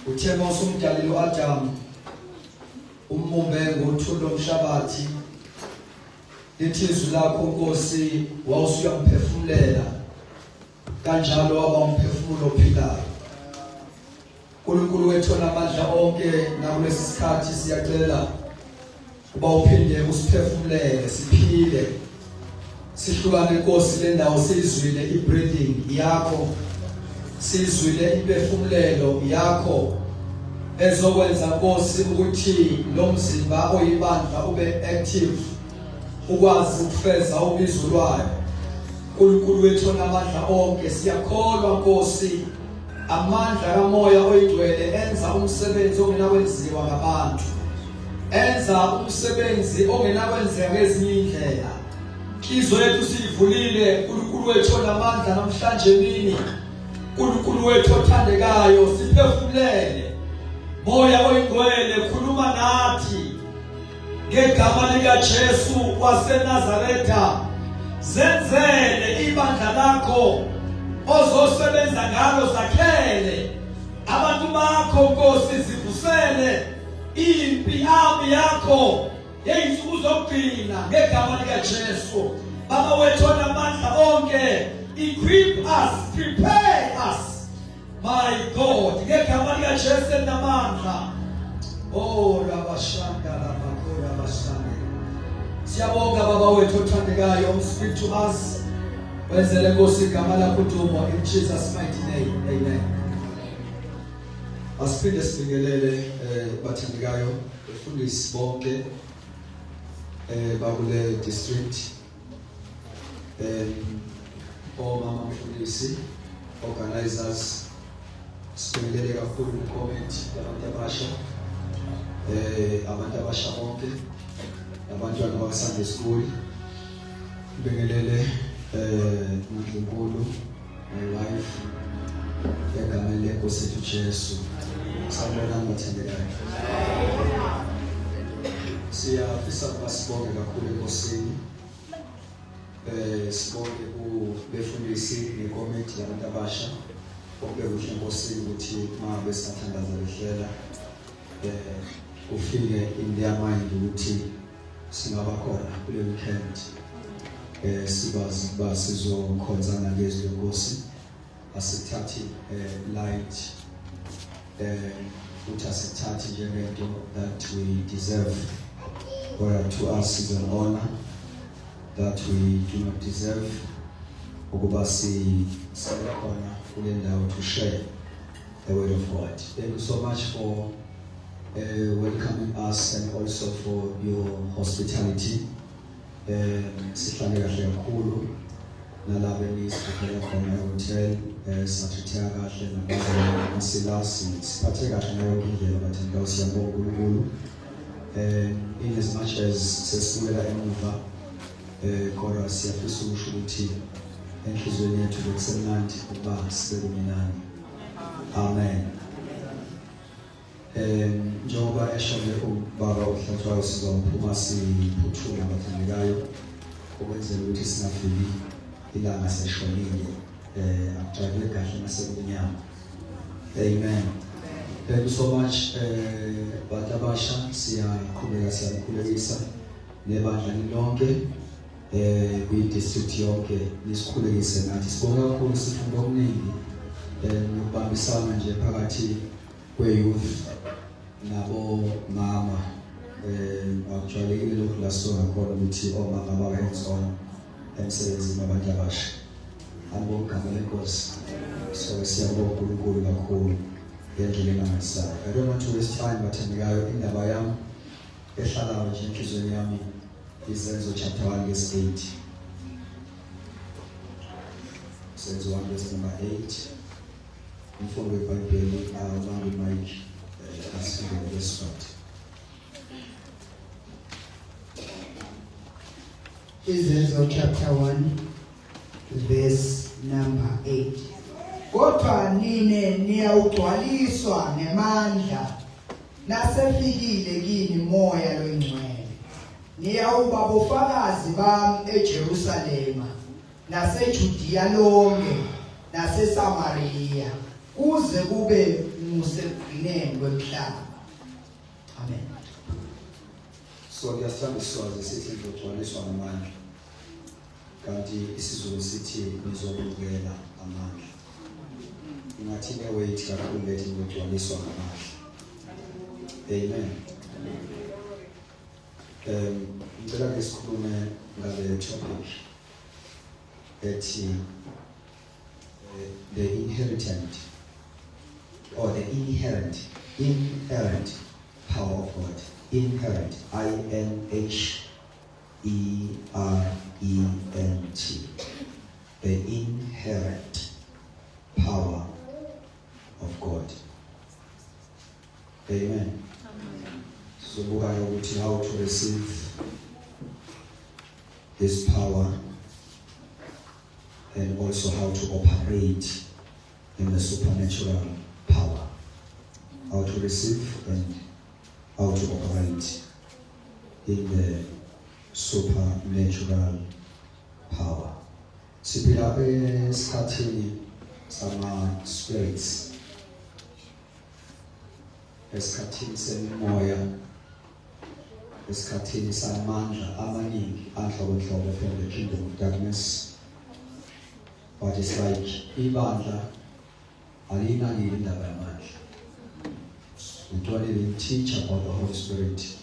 Uthema usumdalilo Adam umumbe ngothulo omhlabathi lithi izwi lakho Nkosi wawusuyamphefumulela kanjalo waba umphefumulo ophilayo. uNkulunkulu wethu onamandla onke nakulesi sikhathi siyacela uba uphinde usiphefumulele siphile sihlukane Nkosi le ndawo sizwile i-breathing yakho sizwile imphefumulelo yakho ezokwenza Nkosi ukuthi lo mzimba oyibandla ube active ukwazi ukufeza ubizo lwayo. uNkulunkulu wethu onamandla onke siyakholwa Nkosi amandla kaMoya oyingcwele enza umsebenzi ongenakwenziwa ngabantu, enza umsebenzi ongenakwenzeka ngezinye indlela. Inhliziyo yethu siyivulile uNkulunkulu wethu onamandla namhlanje emini. uNkulunkulu wethu othandekayo siphefumulele. Moya oyingcwele khuluma nathi ngegama lika Jesu waseNazaretha. Zenzele ibandla lakho ozosebenza ngalo, zakhele abantu bakho Nkosi, zivusele impi yakho yeyinsuku zokugcina ngegama lika Jesu. Baba wethu onamandla onke, equip us, prepare us, my God, ngegama lika Jesu enamandla. Oh rabashanda rabakora bashanda. Siyabonga Baba wethu othandekayo, speak to us. Wenzele Nkosi igama lakho dumo in Jesus mighty name. Amen. Asiphinde sibingelele bathandekayo befundisi bonke bakule district omama mfundisi organizers. Sibingelele kakhulu comment yabantu abasha abantu abasha bonke abantwana baka Sunday school. Sibingelele uNkulunkulu my wife ngegama leNkosi yethu Jesu. Sanibona bathandekayo. Siyafisa ukubasibonga kakhulu eNkosini. Sibonge kubefundisi nekomiti yabantu abasha bonke kuhle eNkosini ukuthi uma besathandaza behlela ufike in their mind ukuthi singaba khona kule weekend. Sibazi ukuba sizokhonzana ngezwi leNkosi, asithathi light futhi asithathi njengento that we deserve, or to us is an honor that we do not deserve ukuba sikhona kule ndawo to share the word of God. Thank you so much for welcoming us and also for your hospitality. Sihlale kahle kakhulu nalabo enisikhona khona ehotel, sathutha kahle nabasilasi, siphathe kahle nayo indlela bathandekayo. Siyabonga uNkulunkulu in as much as sesibuyela emuva kodwa siyafisa ukusho ukuthi enhlizweni yethu bekusemnandi ukuba sibe kunye nani. Amen. Njengoba eshonele ubaba uHlathwayo sizophuma siphuthuma bathandekayo ukwenzela ukuthi singafiki ilanga seshonile akujabule kahle nasekunyama. Amen. Thank you so much bantu abasha, siyakhulekisa nebandla lonke kwi-district yonke lisikhulekise nathi. Sibonga kakhulu, sifunda okuningi nokubambisana nje phakathi kwe-youth nabo mama. Akujwayelekile lokhu lasoka khona ukuthi omama baba hands on emsebenzini wabantu abasha. Angibonga igama leNkosi. So siyabonga uNkulunkulu kakhulu ngendlela engamalisayo. I don't want to waste time bathandekayo. Indaba yami ehlalayo nje enhlizweni yami Izenzo chapter 1 verse 8. Izenzo 1 verse number 8. Mfundo weBhayibheli awubambe mic asifike ngesikhathi. Izenzo chapter 1 verse number 8. kodwa nine niyawugcwaliswa ngemandla nasefikile kini moya loyingcwele. Niyawuba bofakazi bami eJerusalema naseJudiya lonke naseSamariya kuze kube ngusekugcineni kwemhlaba. Amen. So kuyasithanda isizwe sithi ngizogcwaliswa ngamandla. Kanti isizulu sithi nizokubukela amandla. Ingathi wait kakhulu bethi ngizogcwaliswa ngamandla. Amen. Ngicela ke sikhulume ngale topic ethi the inherent power of God. Inherent, I-N-H-E-R-E-N-T. The inherent power of God. Amen. So we are able to how to receive this power and also how to operate in the supernatural power. How to receive and how to operate in the supernatural power. Siphila esikhathini sama spirits. Esikhathini semimoya. Esikhathini samandla amaningi anhlobo from the kingdom of darkness. But it's like ibandla alinaki indaba yamandla. We don't even teach about the Holy Spirit.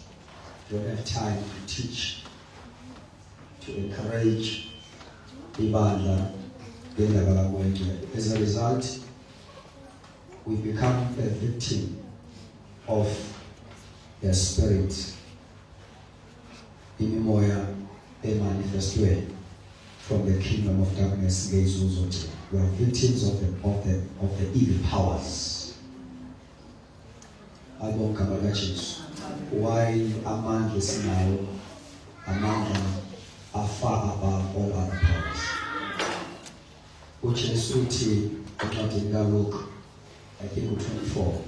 We don't have time to teach, to encourage ibandla. As a result, we become a victim of their spirit. Imimoya manifested from the kingdom of darkness. We are victims of the evil powers. Why amandla is now amandla are far above all other powers. Which is uthi Luke, I think 24.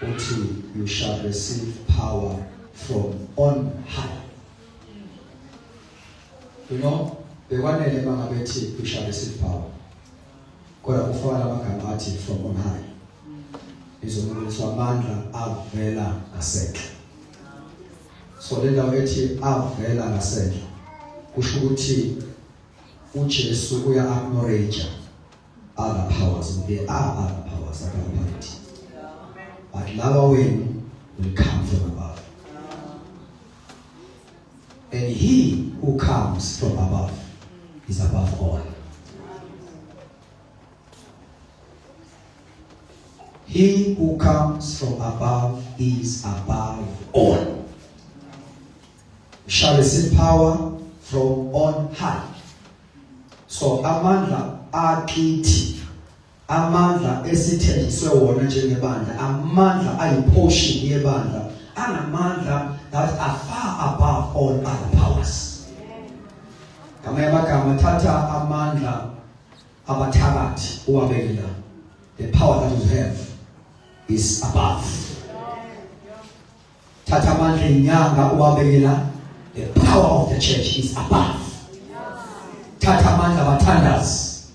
Uthi you shall receive power from on high. You know, the one you shall receive power. God from on high. Izomulisa amandla avela ngasendle. So le ndawo ethi avela ngasendle kusho ukuthi uJesu uya acknowledge other powers. There are other powers that are mighty. But lava wenu will come from above. And he who comes from above is above all. He who comes from above is above all. We shall receive power from on high. So amandla akithi, amandla esithenjiswe wona njengebandla, amandla ayiportion yebandla, anamandla that are far above all other powers. Ngamanye amagama thatha amandla abathakathi uwabekela. The power that you have is above. Thatha amandla inyanga uwabekela. The power of the church is above. Thatha amandla abathandazi.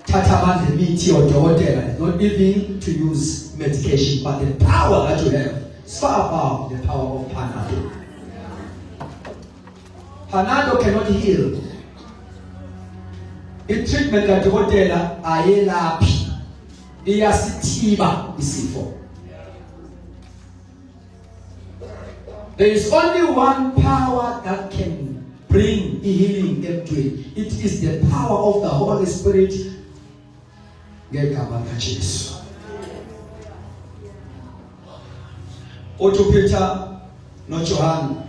Thatha amandla imithi yodokotela. Not even to use medication, but the power that you have is far above the power of Panado. Panado cannot heal. The treatment that dokotela ayelaphi. Iyasithiba isifo. There is only one power that can bring healing into it. It is the power of the Holy Spirit. Ngegama laJesu. Peter no John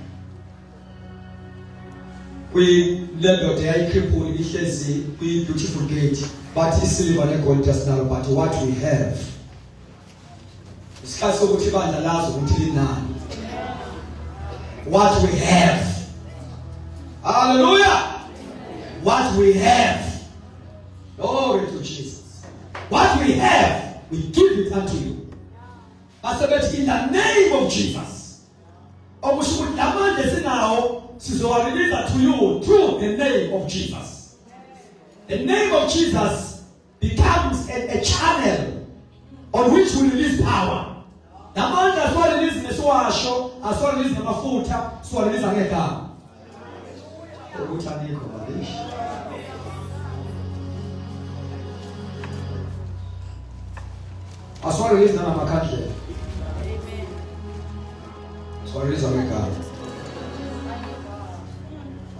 we level they crippled ihlezi we beautiful gate but silver and gold just now, but what we have isikhathi sokuthi bandla lazo ukuthi linani. What we have. Hallelujah. What we have. Glory to Jesus. What we have, we give it unto you. But in the name of Jesus. To you through the name of Jesus. The name of Jesus becomes a channel on which we release power. Namanda as well release neswasho, as well release mafuta, so release angeka. As well release na makanje. So release angeka.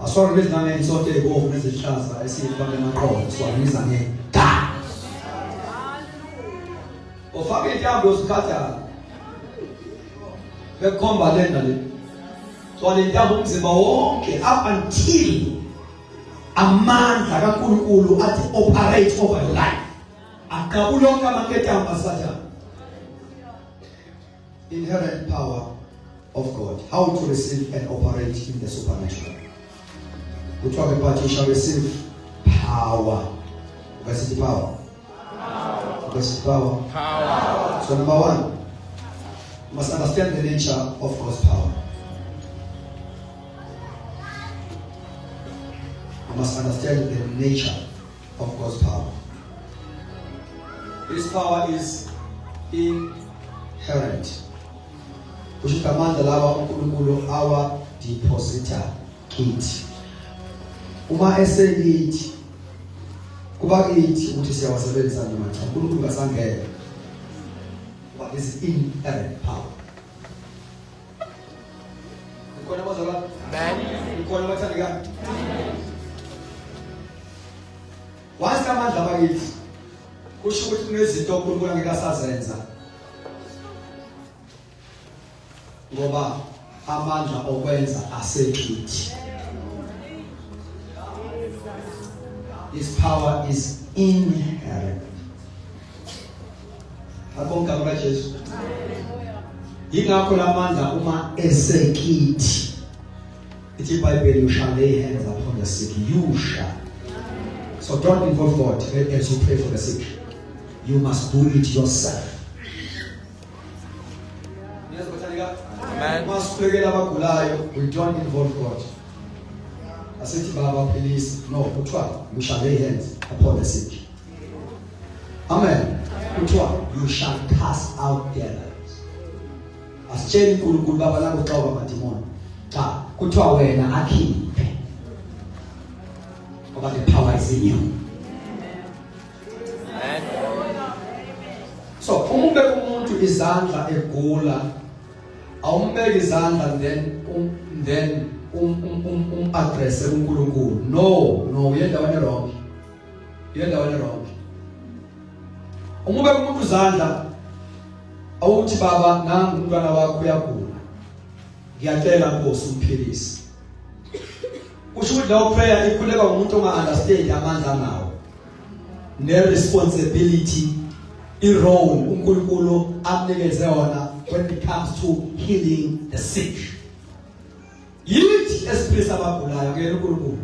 As well release na nsote go message chance, I see it coming across. So release angeka. O family jambo skata. Bekomba lendale. So alindabu mzima wonke up until amandla kaNkulunkulu athi operate over your life. Akabulonga maketa ambassador. Inherent power of God. How to receive and operate in the supernatural. We talk about you shall receive power. What's the power? What's the power? Power. So number one, you must understand the nature of God's power. You must understand the nature of God's power. This power is inherent. Kushikamanda lawa uNkulunkulu our depositor kit. Uma eselithi kuba kithi ukuthi siyawasebenzisa noma cha uNkulunkulu kasangeke. But this is inherent power. Ukona bazala? Amen. Ukona bathanda? Amen. Once amandla bakithi kusho ukuthi kunezinto uNkulunkulu angeke asazenza. Ngoba amandla okwenza asekithi. This power is inherent. Abonga kwa Jesu. Ingakho lamandla uma esekithi. Ithi iBhayibheli you shall lay hands upon the sick. You shall. So don't involve God as you pray for the sick. You must do it yourself. Amen. We don't involve God. I said to Baba, please, no, you shall lay hands upon the sick. Amen. You shall cast out devils. As Jenny Kulu Baba Lago Toba Matimon. Kutwa wena akipe. But the power is in you. Amen. So, umbe umuntu izandla egula. Awumbeke izandla then address uNkulunkulu. No, uyendaweni wrong. Uyendaweni wrong. Umubeke umuntu izandla awuthi baba nangu umntwana wakho uyagula. Ngiyacela Nkosi umphilise. Kusho ukuthi lawo prayer ikhuleka umuntu onga-understand amandla nawo. Ne-responsibility, i-role uNkulunkulu amnikeze yona when it comes to healing the sick. Yithi esiphrisa abagulayo ke uNkulunkulu.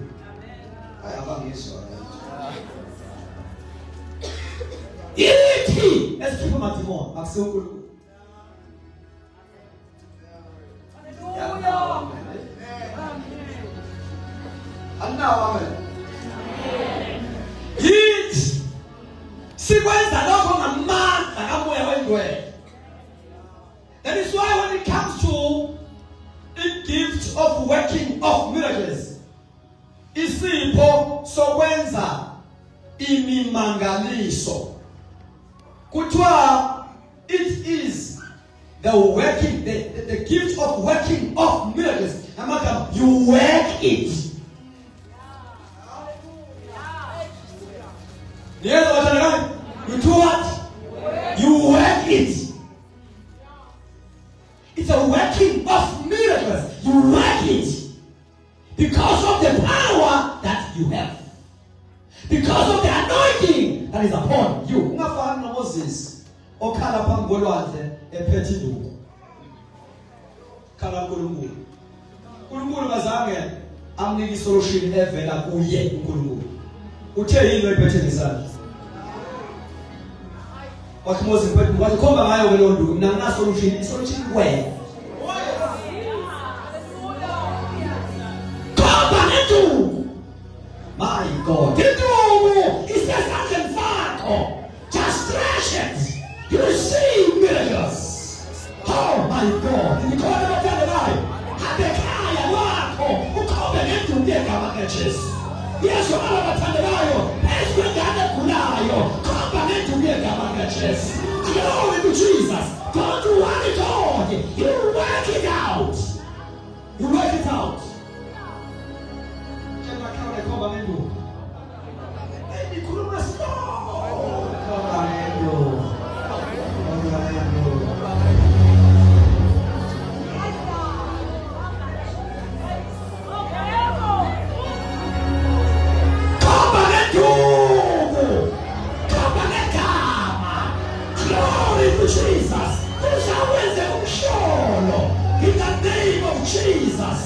Hayi abangizwa. Yithi esikhipha amathimon akusiyo uNkulunkulu. Hallelujah. Amen. Yithi sikwenza lokho ngamandla kamoya wengcwele. That is why when it comes to the gift of working of miracles, isipho sokwenza imimangaliso. Kuthiwa it is the working, the gift of working of miracles. You work it. You do what? You work it. It's a working of miracles. You work it because of the power that you have, because of the anointing that is upon you. Ungafana noMoses okhala phambi kolwandle ephethe induku. Khala uNkulunkulu. uNkulunkulu kazange amnike isolution evela kuye uNkulunkulu. Uthe yini ephethe ngesandla? wathi Moses mfethu wathi khomba ngayo ke lonto mina ngina solution kuwena khomba ngenduku my God ngenduku isesandleni sakho just stretch it you receive miracles oh my God nikhona bathandekayo abekhaya wakho ukhombe ngenduku yegama likaJesu Yesu abathandekayo esikwengane egulayo khomba ngenduku yegama likaJesu glory to Jesus don't worry God you work it out you work it out Kema kawa khomba ngenduku nikhuluma slow khomba ngenduku khomba ngenduku Jesus, uzawenze umsholo in the name of Jesus.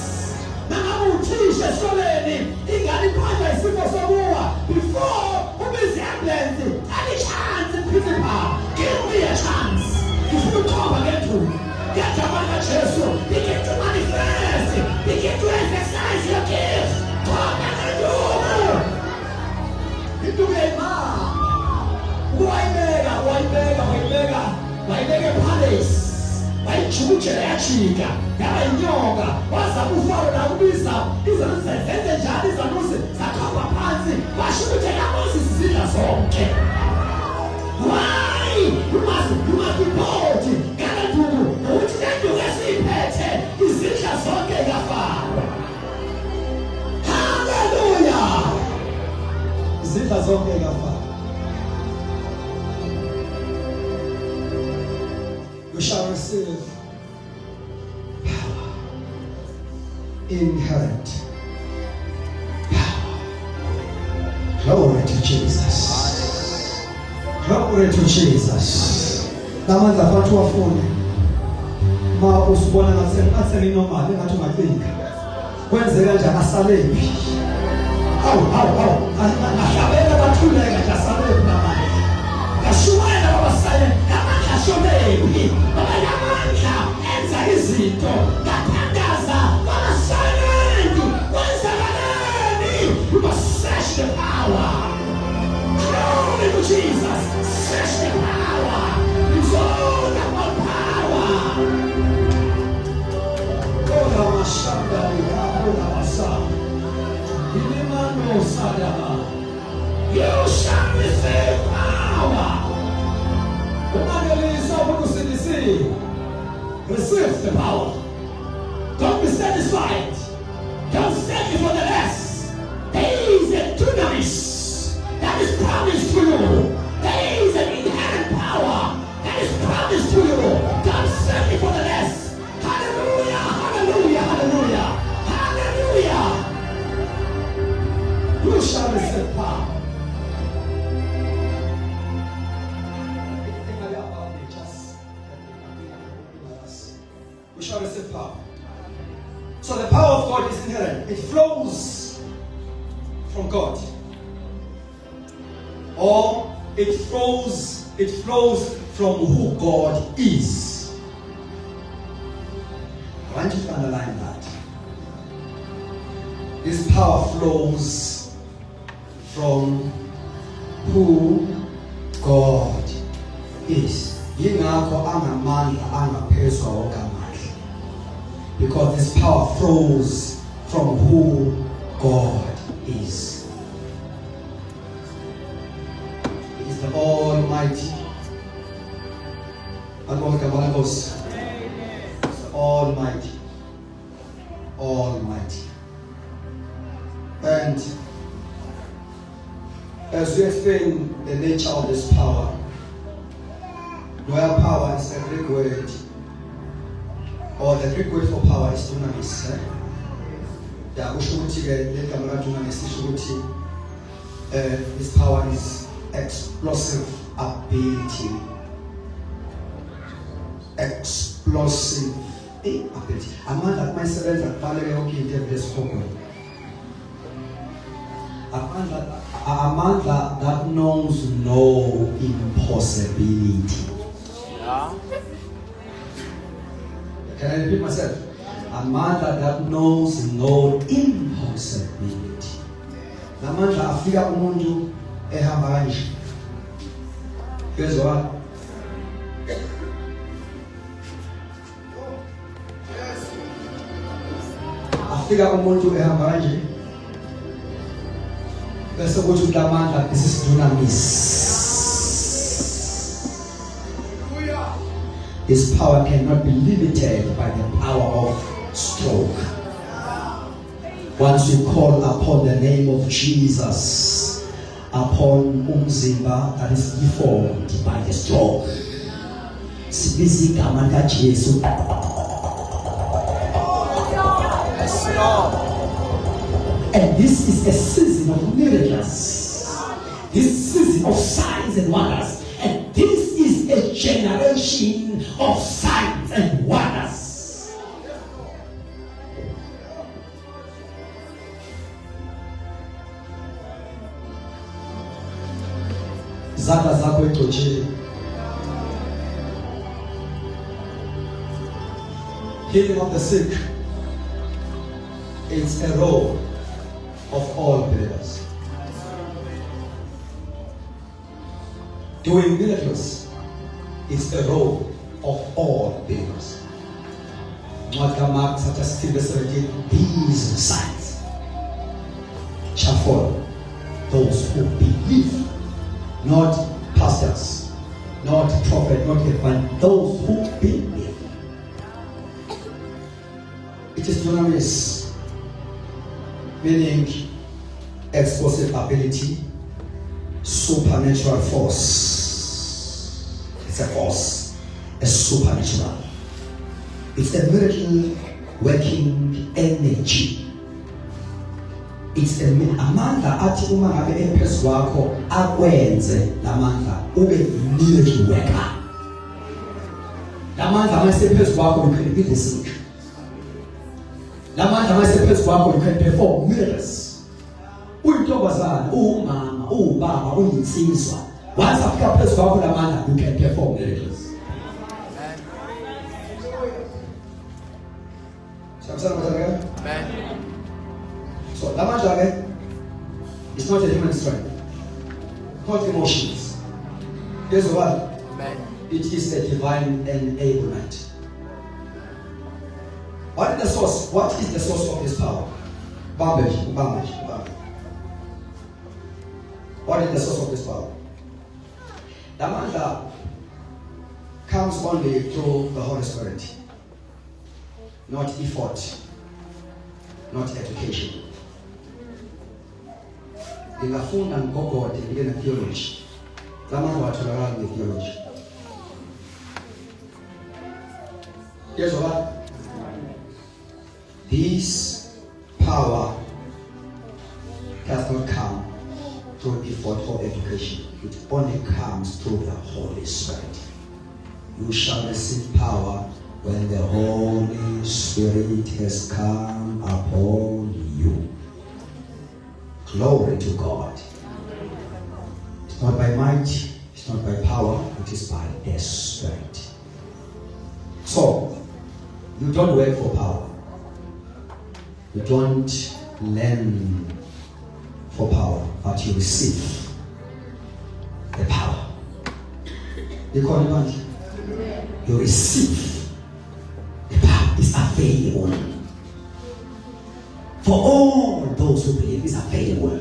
Nangamuthisha esikoleni ingane iphanda isifo sokuwa before ubiziambulance take a chance principal give me a chance ngifuna ukukhomba ngethuba ngiyajabula kaJesu begin to manifest begin to exercise your gifts khomba ngethuba ngethuba imama wayibeka palace wayijujela yachika yaba inyoka wazama uFaro nakubiza izenze njalo izanusi zakhamba phansi washo ukuthi laMoses zidla zonke why you must be bold ngenduku ukuthi ngenduku esiphethe izidla zonke kaFaro hallelujah izidla zonke kaFaro We shall receive power, inherent power. Glory to Jesus. Glory to Jesus. Namandla abantu wafuna. Ma usibona ngathi normal engathi ungaqinga. Kwenzeka nje asalephi. Awu. Ahlabela bathuleka nje asalephi namanje. Kashuwela babasaye. Shomebi, abanyamandla enza izinto ngathandaza abasayendi kwenzakaleni you must search the power glory to Jesus search the power it's all about power kola mashanda kola masa ilimano sadama you shall receive power receive the power. Don't be satisfied. Don't settle for the less. There is a dunamis that is promised to you. There is an inherent power that is promised to you. Don't settle for the less. Hallelujah, hallelujah, hallelujah, hallelujah. You shall receive power. We shall receive power. So the power of God is inherent. It flows from God. Or it flows from who God is. I want you to underline that. This power flows from who God is. Yingakho angamandla angaphezulu kwamandla. Because this power flows from who God is. He is the Almighty. He's the Almighty. Almighty. And as we explain the nature of this power, where power is a Greek word, or the Greek word for power is dunamis. This power is explosive ability. Explosive ability. Amanda, my servants are following okay in this program. Amandla that knows no impossibility. Yeah. Can I repeat myself? Amandla that knows no impossibility. Namandla afika umuntu ehamba kanje. Phezwa. Afika umuntu ehamba kanje. Bese kuthi ulamandla isidunamis. His power cannot be limited by the power of stroke. Once you call upon the name of Jesus, upon umzimba that is deformed by the stroke, sibiza igama likaJesu. And this is a season of miracles. This season of signs and wonders. And this is a generation of signs and wonders. Zaka zako itoche. Healing of the sick. It's a role of all believers. Doing miracles is the role of all believers. Mark chapter 16 verse 17, these signs shall follow those who believe, not pastors, not prophet, not evangelist, those who believe. It is dunamis, meaning explosive ability, supernatural force. It's a force, a supernatural. It's a miracle working energy. It's a amandla athi uma ngabe emphezu wakho akwenze lamandla ube miracle worker. Lamandla mase emphezu wakho you can be the sick. Lamandla mase emphezu wakho you can perform miracles. Uyintombazana, umama, ubaba, uyinsizwa. Once afika phezulu kwakho lamandla you can perform miracles. Amen. So lamandla is not a human strength, not emotions. Guess what? Amen. It is a divine enablement. What is the source? What is the source of this power? What is the source of this power? Lamandla comes only through the Holy Spirit, not effort, not education. Ingafunda ngogode ngene theology. Lamandla watholakala ngetheology. Here's what? This power does not come through effort or education. It only comes through the Holy Spirit. You shall receive power when the Holy Spirit has come upon you. Glory to God. It's not by might, it's not by power, it is by the Spirit. So, you don't work for power. You don't learn for power, but you receive the power. You call it. You receive the power. Is available for all those who believe. Is available.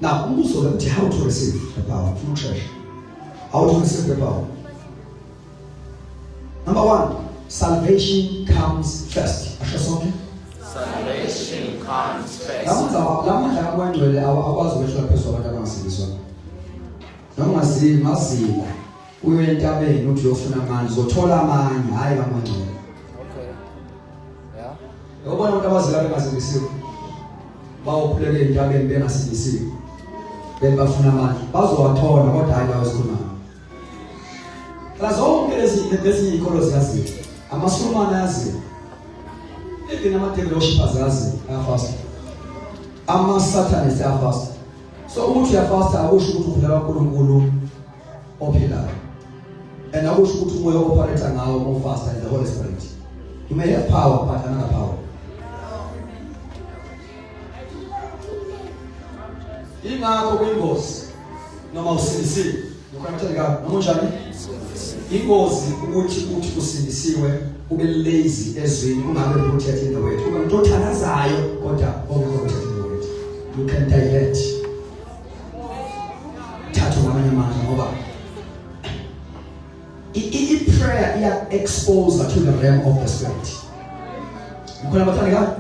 Now, also how to receive the power from church. How to receive the power? Number one, salvation comes first. Salvation comes first. Lamandla akwangcwele akwazi ukwehla phezulu abantu abangasindiswa. Noma mazila uye entabeni uthi uyofuna amanzi uzothola amanye hayi kamangcwele. Okay. Yeah. Yabona abantu abazila bengasindisiwe. Bawuphulele entabeni bengasindisiwe. Bebafuna amanzi. Bazowathola kodwa hayi bayozikhuluma. Lazonke lezi ikolo ziyazi. Amasulumane ayazi. Even amathebeli worshipers ayazi ayafasta. ama-satanists ayafasta. So ukuthi uyafasta akusho ukuthi ukhulela kaNkulunkulu ophilayo. And akusho ukuthi umoya operator ngawo mofasta is the Holy Spirit. You may have power but another power. Ingakho kuyingozi noma usindisiwe. Ukhona noma njani? Ingozi ukuthi usindisiwe ube lazy ezweni ungabe protect in the way. Ube umuntu othakazayo kodwa ongekho protect in the way. You can divert. Thathu ngamanye amandla ngoba prayer iya expose to the realm of the spirit. Ukhona bathanda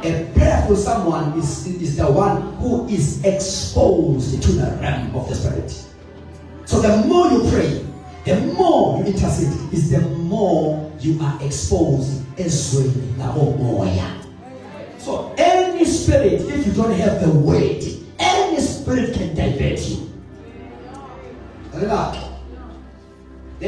a prayerful someone is the one who is exposed to the realm of the spirit. So the more you pray, the more you intercede, is the more you are exposed ezweni labomoya. So any spirit, if you don't have the weight, any spirit can divert you. There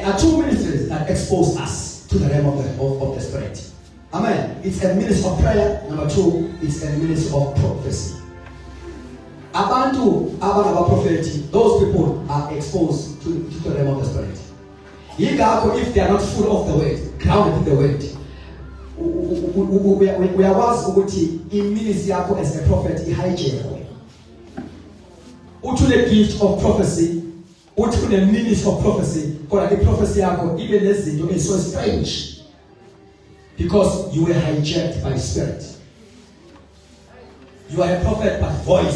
are two ministries that expose us to the realm of the spirit. Amen. It's a ministry of prayer. Number two, it's a ministry of prophecy. Abantu abana prophecy, those people are exposed to the realm of the spirit. If they are not full of the word, grounded in the word, we are once ukuthi iministry yakho as a prophet ihijack. Uthi the gift of prophecy, uthi the ministry of prophecy, kodwa the prophecy yakho ibe nezinto is so strange. Because you were hijacked by spirit. You are a prophet but void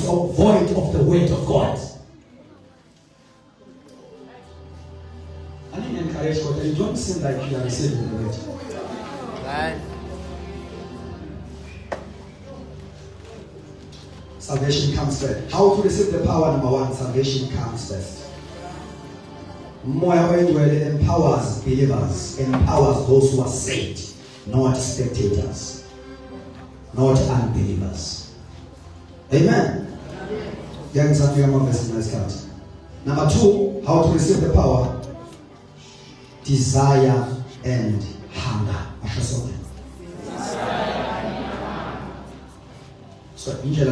of the word of God. I need to encourage God that you don't seem like you are receiving the word. Amen. Salvation comes first. How to receive the power? Number one, salvation comes first. Moya Oyingcwele empowers believers, empowers those who are saved. Not spectators, not unbelievers. Amen. Number two, how to receive the power? Desire and hunger. So, you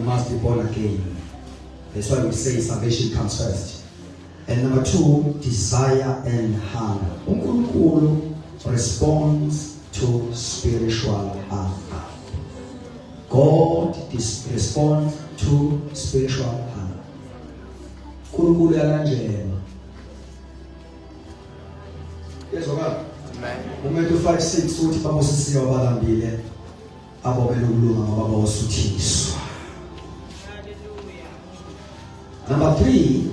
must be born again. That's why we say salvation comes first. And number two, desire and hunger. Responds to spiritual hunger. God responds to spiritual hunger. Kunkulu yalanjena. Yezwakala? Amen. Umuntu 5:6 uthi babosisiwe abalambile abobela ukulunga ngoba bawusuthiswa. Number 3,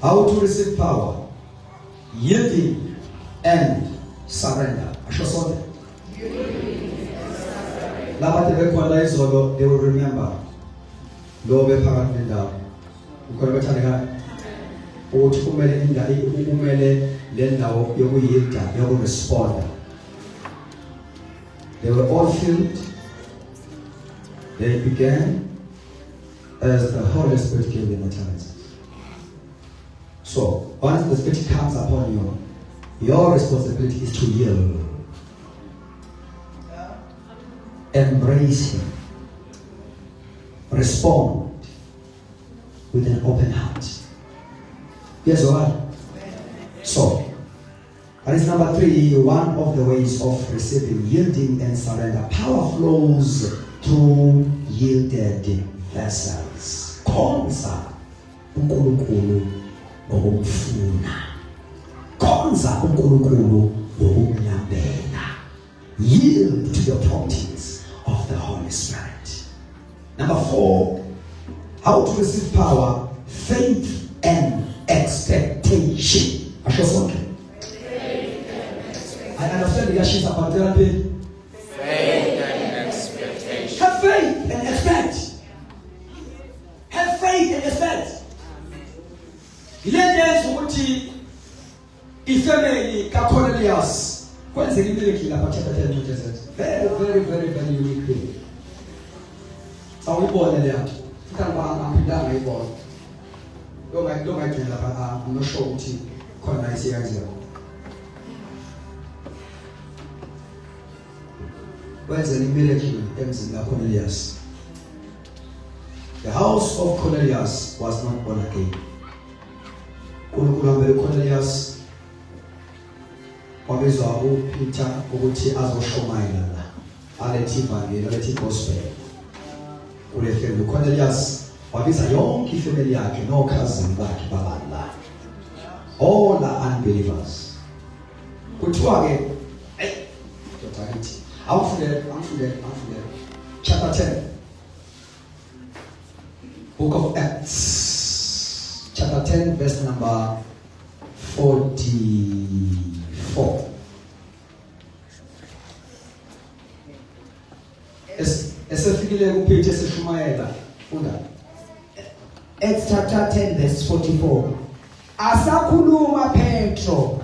how to receive power? Yielding and surrender. Ashosonde. Laba tebekhona izolo, they will remember. Lo bephakathi nendawo. Ukhona bethandeka ukuthi kumele le ndawo yokuyilda, yokuresponda. They were all filled. They began as the Holy Spirit gave them utterance. So once the Spirit comes upon you, your responsibility is to yield. Embrace Him. Respond with an open heart. Yes, what? So, that is number 3, one of the ways of receiving, yielding and surrender. Power flows through yielded vessels. Konza uNkulunkulu ngokumfuna. Konza uNkulunkulu ngokumlambela. Yield to the promptings of the Holy Spirit. Number 4, how to receive power? Faith and expectation. I understand the issues about therapy. Faith and expectation. Have faith and expect. Have faith and expect. Let ukuthi ifamily kaCornelius kwenzeka imiliki lapha chapter 10 New Testament. Very unique thing. Sawubona le nto. Ngicabanga aphindanga ibona. Lo ngayigcina lapha I'm not sure ukuthi khona isiyaziyo. wenzela imiracle emzini kaCornelius. The house of Cornelius was not born again. uNkulunkulu Cornelius wabizwa uPeter ukuthi azoshumayela la alethi ivangeli alethi gospel kule family. Cornelius wabiza yonke ifamily yakhe nokhazini bakhe babala, all are unbelievers. Kuthiwa ke I'm chapter 10 book of Acts chapter 10 verse number 44. Esefikile kuPeter eseshumayela funda Acts chapter 10 verse 44. Asakhuluma Petro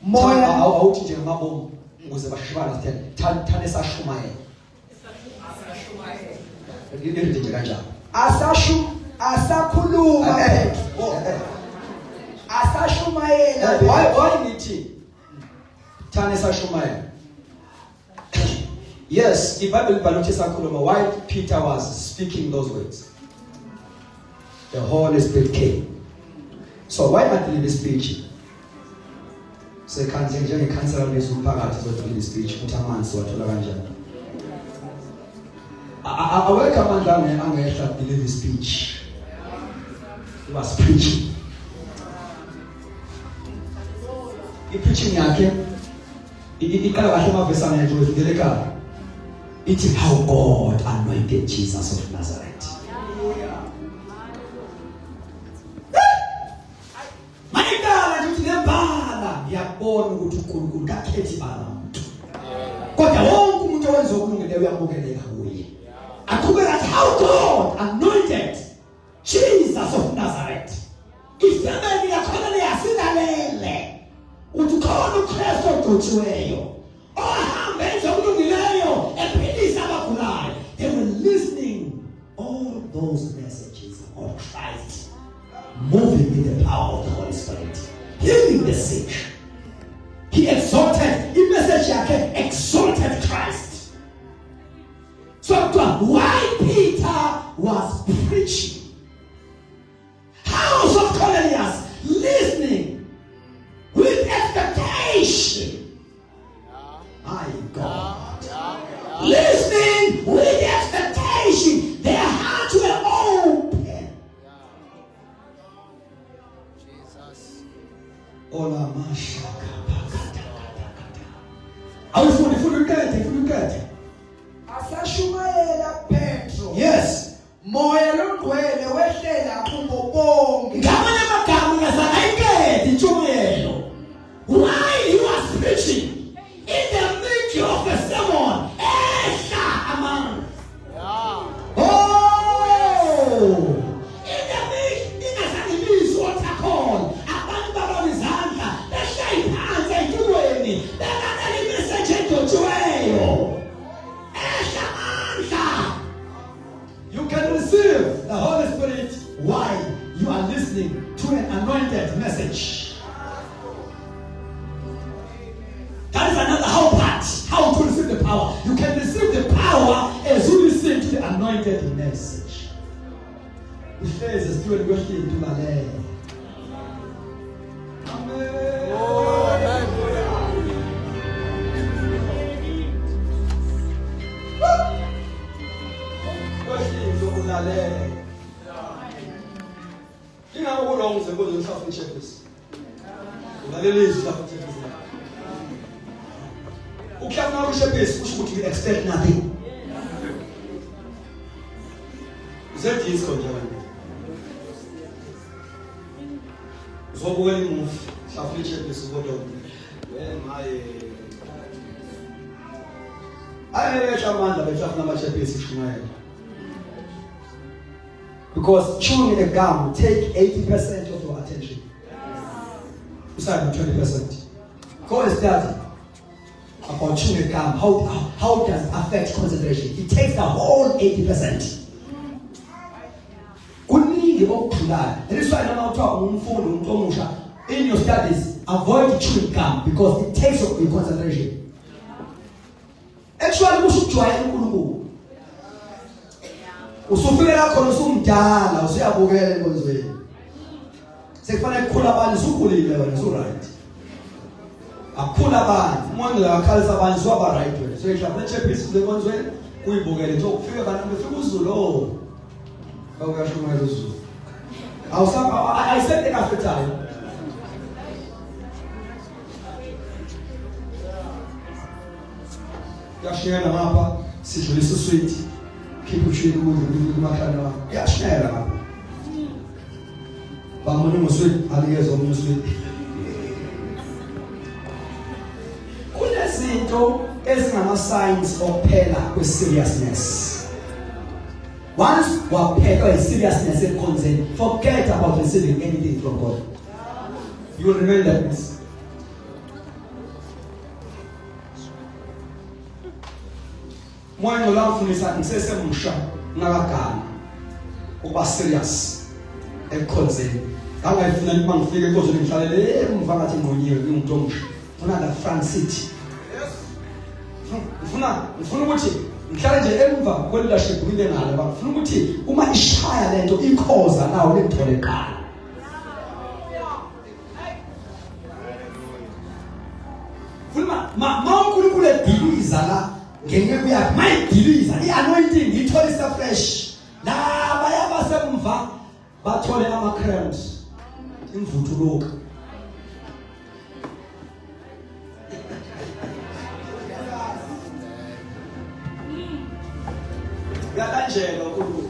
moya awuthi nje ngamabomu ukuze bashibana thane esashumayela ngiyiride nje kanjalo asakhuluma Petro asashumayela. Why nithi thane esashumayela? Yes, the Bible balance sakhuluma why Peter was speaking those words. The Holy Spirit came. So why not leave the speech? So kanje nje cancel lesumphakathi zokuthi the speech ukuthi amanzi wathola kanjani. Aweka amandla angehla believe the speech. He was preaching. He preaching yakhe ikala kahle amavesi nje ufikeleka. It is how God anointed Jesus of Nazareth. Mayikala nje lembala yakubona ukuthi uNkulunkulu kakhethi bala umuntu. Kodwa wonke umuntu owenza okulungile uyamukeleka kuye. Akubeka how God anointed Jesus of Nazareth. Ifemeli yakhona yasinalele. Uthi khona uKristu ogcotshiweyo. They were listening all those messages about Christ, moving in the power of the Holy Spirit, healing the sick. He exalted, the message exalted Christ. So why Peter was preaching, house of Cornelius listening with expectation. My God. Listening with expectation. Their hearts were open. Jesus. Ola mashaka pakata. Awufuni asashumayela Petro. Yes. Moya longcwele wehlela kubo bonke. Ngamanye amagama ngazanayikedi intshumayelo. Why he was preaching in the midst of the sermon. You can receive the Holy Spirit while you are listening to an anointed message. That is another how part. How to receive the power. You can receive the power as you listen to the anointed message. The face is doing good thing to Malay. Amen. You expect nothing. That is conjoined. So when you move, shuffle checklist what up. When I because chewing a gum take 80% of your attention. Beside 20%. Go and study about chewing a gum. How does it affect concentration? It takes the whole 80%. That is why I'm talking in your studies, avoid chewing gum because it takes your concentration. Actually, kusho ukujwayela uNkulunkulu. Usufikela khona usumdala usuyabukela enkonzweni. Sekufanele ukukhula abantu usukhulile wena right. Akukhula abantu umuntu akhalisa abantu swaba right wena. So ihlala nechephisi enkonzweni uyibukele nje ukufika abantu befika uZulu. Awuyashumela uZulu. Awusapha ayisente kafetayo. Yashiyela ngapha sidlulisa usweet. Khipha ushini kumakhanda wakho. Yashiyela ngapha. Bamuni ngosweet alikeze omunye usweet. Kunezinto ezingama signs okuphela kwe-seriousness. Once wapheka i-seriousness ekhonzeni, forget about receiving anything from God. You will remain like this. Moyo ngolafundisa ngisesemusha ngakagana ukuba serious ekhonzeni. Angayifuna ukuthi mangifike enkonzweni ngihlalele emva ngathi ngqonyiwe ngimuntu omusha. Funa la front seat. Ngifuna ukuthi ngihlale nje emva kweleadership kule ngalo bafuna ukuthi uma ishaya lento ikhoza nawo lengithole qala. Funa uNkulunkulu ediliza la ngeke yakhe mayidiliza ianointing itholisa fresh. Laba yabasemva bathole ama cramps. Imvuthuluka. Yalanjela uNkulunkulu.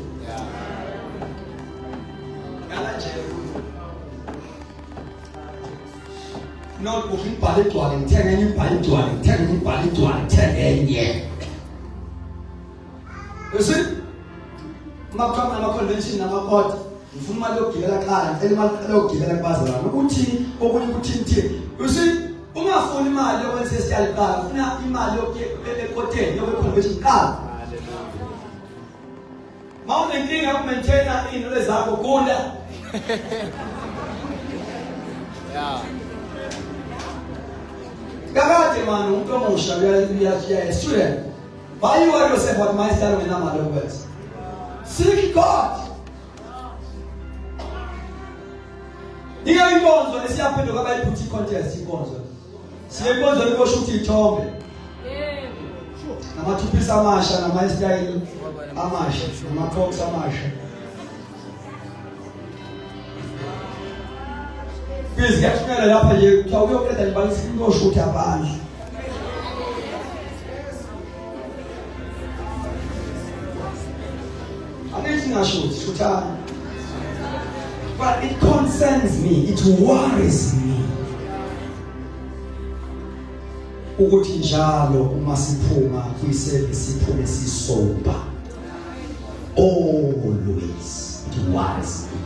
Yalanjela uNkulunkulu. No ukubhala igcwale ngithenga enye ibhala igcwale ngithenga enye ibhala igcwale ngithenga enye. Bese makhama ama convention nama court ngifuna imali yokugibela qala ngicela imali yokugibela kubazalwane ukuthi okunye ukuthi bese ungafuni imali yokwenza isitali qala ufuna imali yokubele ekoteni yokweconvention qala. Maunenkinga ukumaintaina inole zakho gula. Yeah. Kakade manje umuntu omusha uya student. Why you worry yourself about my style when I'm at words? Seek God. Ndiye inkonzo esiyaphenduka abayiputhi contest inkonzo. Siyenkonzo likoshuthi ithombe. Namathupisa amasha nama-style amasha nama-props amasha. Please ngiyashukela lapha nje kuthiwa uyoqeda libalisa into oshuthi abandla. Angithi ngashuthi shuthana. But it concerns me, it worries me. Ukuthi njalo uma siphuma kwiservice siphume sisoba. Always it worries me.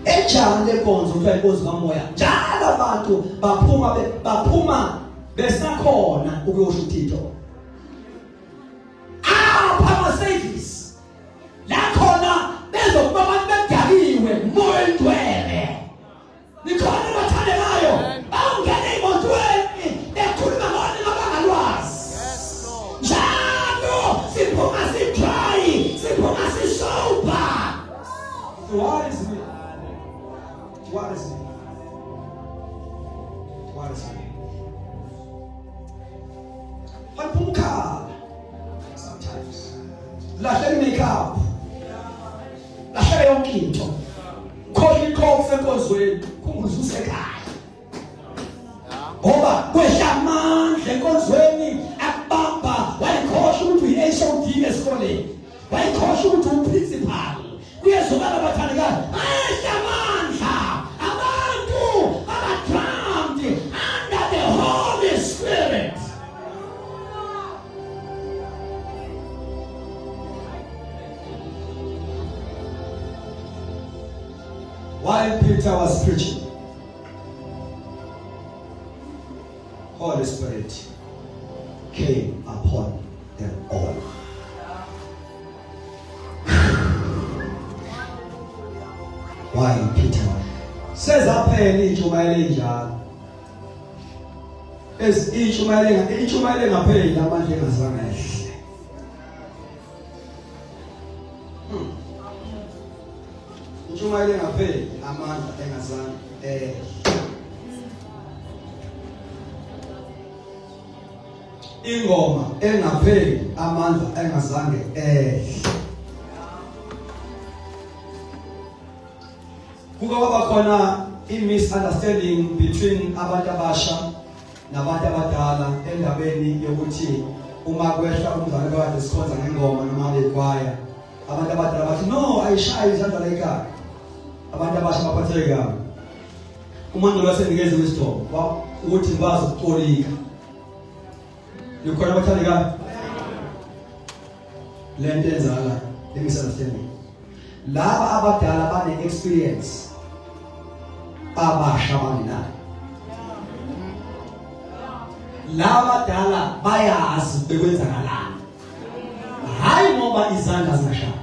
Ejana lenkonzo kuthiwa inkonzo kamoya. Njalo abantu baphuma besakhona ukuyosho uThixo. Power service. La khona bezokuba abantu bedakiwe moya ngcwele. Nikhona bathandekayo. Bawungena emotweni bekhuluma ngone ngabangalwazi. Njalo siphuma sidry, siphuma sisoba. What is it? What is it? What is it? Hampumuka. Sometimes. Lahle makeup. Lahle yonke into. Khona ikhofi enkonzweni kungizuse ekhaya. Ngoba kwehla amandla enkonzweni akubamba wayikhohle ukuthi uyi-HOD esikoleni. Wayikhohle ukuthi uprincipal. Kuyezokala abathandekayo. Ayehla amandla. Abantu abadrowned under the Holy Spirit. While Peter was preaching, Holy Spirit came upon them all. While Peter says, "Aphela ijumayele njalo." intshumayelo engapheli amandla engazange ehle. Intshumayelo engapheli amandla engazange ehle. Ingoma engapheli amandla engazange ehle. Kuba khona i-misunderstanding between abantu abasha nabantu abadala endabeni yokuthi uma kwehla umdlalo kade sikhonza ngengoma noma lekwaya, abantu abadala bathi no ayishayi izandla la ekhaya. Abantu abasha baphatheke kabi. Umuntu wasenikeza wisdom ukuthi ngikwazi ukuxolika. Nikhona bathandekayo? Lento enzala le-misunderstanding. Laba abadala bane experience abasha bangenayo. Laba dala bayazi bekwenzakalani. Hayi ngoba izandla zingashaya.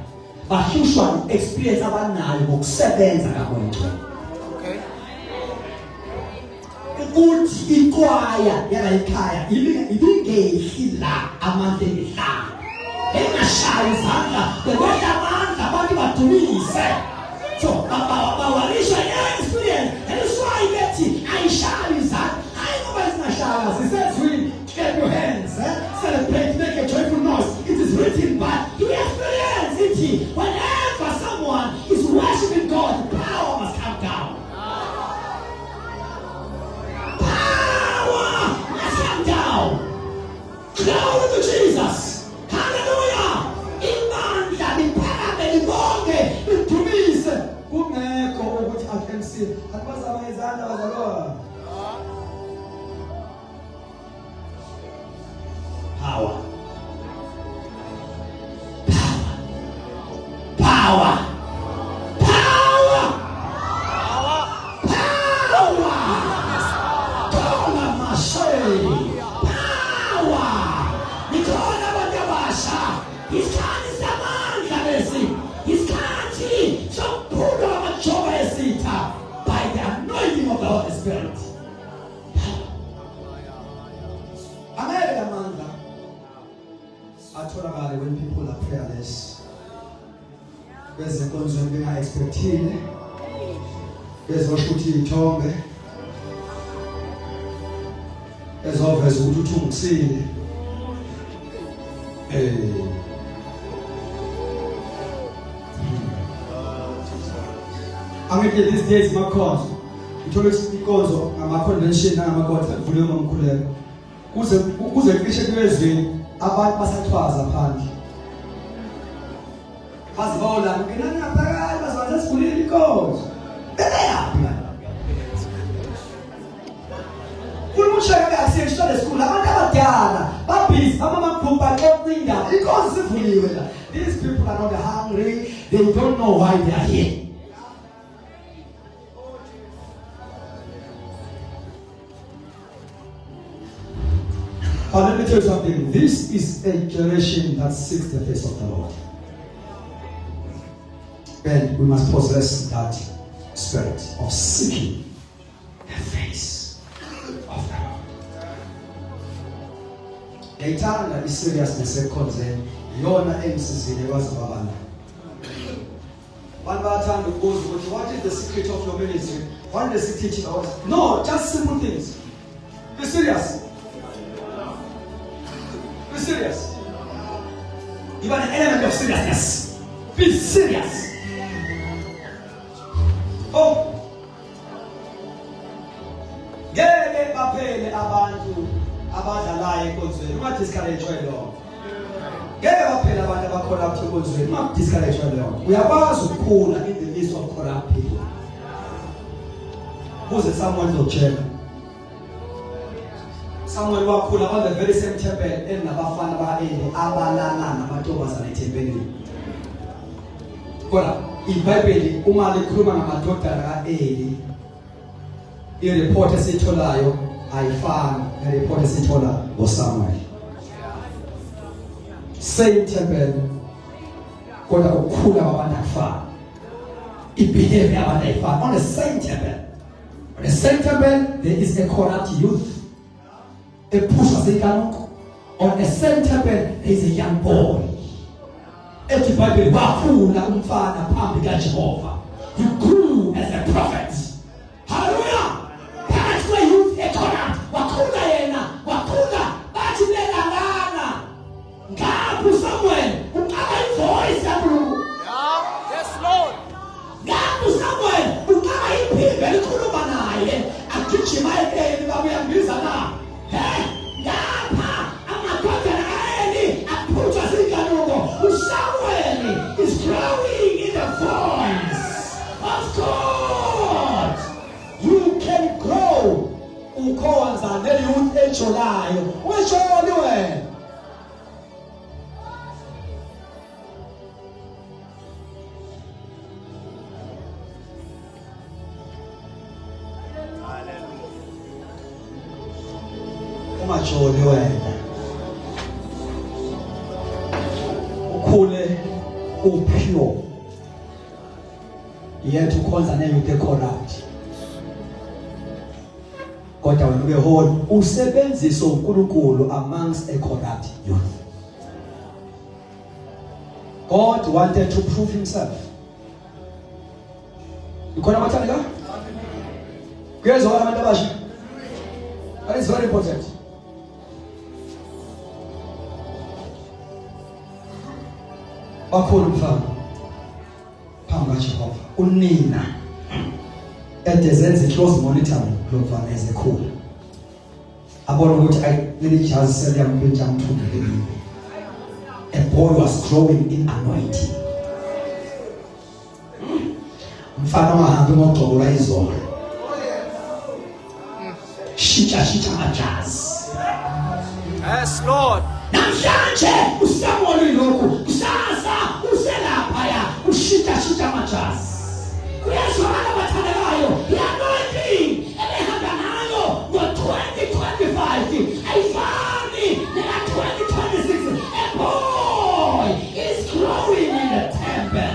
Bahlushwa experience abanayo ngokusebenza kakhulu. Ukuthi ikwaya yala ekhaya ibingehli la amandla ehlanga. Engashaya izandla bekwehla amandla abantu badumise. So bawalisha experience. And that's why bethi ayishaya izandla. He says, "We clap your hands, celebrate, make a joyful noise." It is written, but you experience it. Whenever someone is worshiping God, power must come down. Power must come down. Glory to Jesus. Hallelujah. Imandla liphakame libonke lidumise. Kungekho ukuthi akensi akubazama izandla bazalwa. Power. Power. Power. Power. Power. Tola mashay. Power. Nitona bakabasha. Iskani samandla besi. Iskani somphulo amajoba esitha by the anointing of the Holy Spirit. Amela amandla atholakala when people are prayerless. Bezenkonzweni benga-expectile. Bezosho ukuthi ithombe. Bezoveza ukuthi uthungisile. Angithi these days makhonzo. Uthola ukuthi ikonzo ngama-convention nangamakhonzo kuvulwe ngomkhuleko. Kuze kucishe kwezweni abantu basathwaza phandle. Bazibona nginani ngaphakathi bazibona sivulile inkonzo. Beyaphi la? Kulumushaka asiyeshona esikhulu abantu abadala babhizi amamaphupha eqinda inkonzo sivuliwe la. These people are not hungry, they don't know why they are here. But let me tell you something. This is a generation that seeks the face of the Lord. And we must possess that spirit of seeking the face of the Lord. Ngiyayithanda i-seriousness ekhonzeni yona emsizini kwazababala. Abantu bayathanda ukubuza ukuthi what is the secret of your ministry? What is the teaching of? No, just simple things. Be serious. Be serious. You want an element of seriousness. Be serious. Oh. Ngeke baphele abantu abadlalayo enkonzweni. Ungadiscourage lo. Ngeke baphele abantu abacorrupt enkonzweni. Ungadiscourage lo. Uyakwazi ukukhula in the midst of corrupt people. Who's someone to check? Someone wakhula on the very same temple enabafana baele abalala namantombazana ethempelini. Kodwa iBhayibheli uma likhuluma ngamadodana kaEli, ireport esitholayo ayifani nereport esithola ngoSamuel. Same temple, kodwa ukukhula kwabantu akufani. Ibehavior yabantu ayifani on the same temple. On the same temple there is a corrupt youth. ephuswa zinkanoko. On the same temple there is a young boy. Ethi iBhayibheli wakhula umfana phambi kaJehova. He grew as a prophet. Hallelujah. Phakathi kweyouth eCorrupt wakhula yena, wakhula bathi belangana. Ngapho Samuel uqala ivoice kaNkulunkulu. Yeah. Yes, Lord. Ngapho Samuel uqala iphimbo elikhuluma naye, agijima ekeni babuyambiza na. Ngapha amadodana kaEli aphutha zinkanoko. Samuel is growing in the voice of God. You can grow. Ukhonza neyouth ejolayo. Weshoni wena. Ungajoli wena. Ukhule upure. Yet ukhonza neyouth eCorrupt. Kodwa wena ube whole usebenzisa uNkulunkulu amongst a corrupt youth. God wanted to prove himself. Ukhona amathandeka? Kuyezwa abantu abasha? That is very important. Wakhona umfana phambi kaJehova. Unina edezenza close monitoring lomfana ezekhula. Abona ukuthi leli jazi seliyamphintsa amthundile. A boy was growing in anointing. Mfana wahambe ngogcobola izolo. Shita amajazi. Yes, Lord. Namhlanje uSamuel lokhu kusasa uselaphaya ushita amajazi. Kuyazwakala abathandekayo, anointing ebehamba nayo ngo-2025 ayifani neka-2026. A boy is growing in the temple.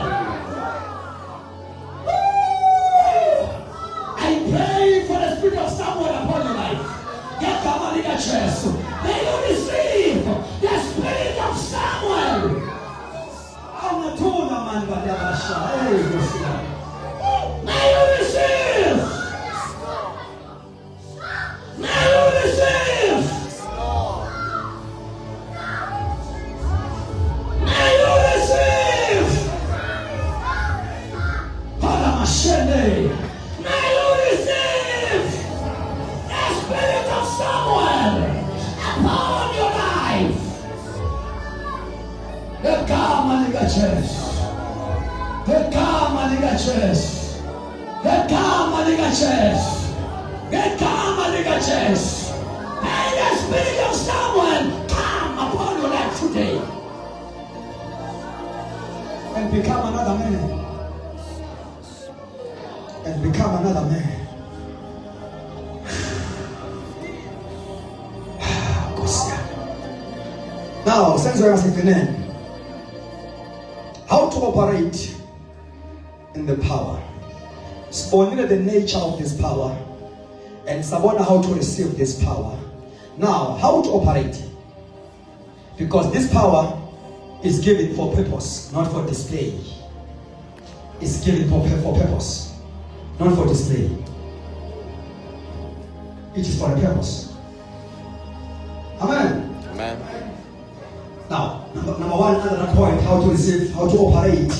I pray for the spirit of Samuel upon your life. Ngegama likaJesu, may you receive the spirit of Samuel. Awungathuna mani bantu abasha. Nkosi yami. May you receive. May you receive. May you receive. Pada mashende. May you receive the spirit of Samuel upon your life. Ngegama likaJesu. Ngegama likaJesu. Ngegama likaJesu. Ngegama likaJesu. May the spirit of Samuel come upon your life today and become another man. And become another man. Now, since we are saying how to operate in the power. Only the nature of this power, and someone how to receive this power. Now, how to operate? Because this power is given for purpose, not for display. It's given for purpose, not for display. It is for a purpose. Amen. Amen. Now, number one, another point, how to receive, how to operate